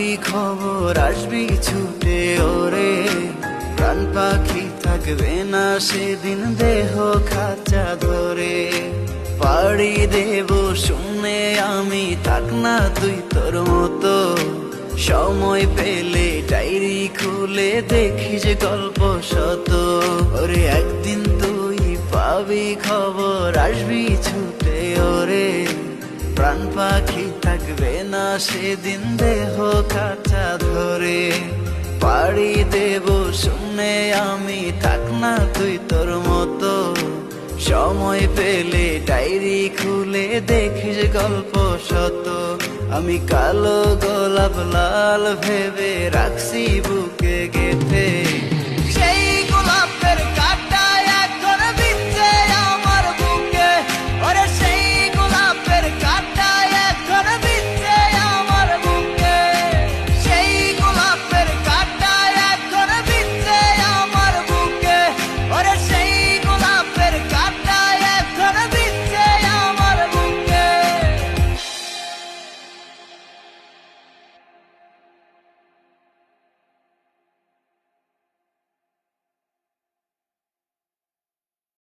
পাবি খবর আসবি ছুটে ওরে, প্রাণ পাখি থাকবে না সেদিন দেহ খাঁচা ধরে। পাড়ি দেব শুনে আমি, থাক না তুই তোর মতো, সময় পেলে ডায়েরি খুলে দেখিস গল্প শত। ওরে একদিন তুই পাবি খবর আসবি ছুটে ওরে, প্রাণ পাখি থাকবে না সেদিন দেহ কাঁচা ধরে। পাড়ি দেব শুনে আমি, থাক না তুই তোর মতো, সময় পেলে ডায়েরি খুলে দেখিস গল্প শত। আমি কালো গোলাপ লাল ভেবে রাখছি বুকে গেঁথে,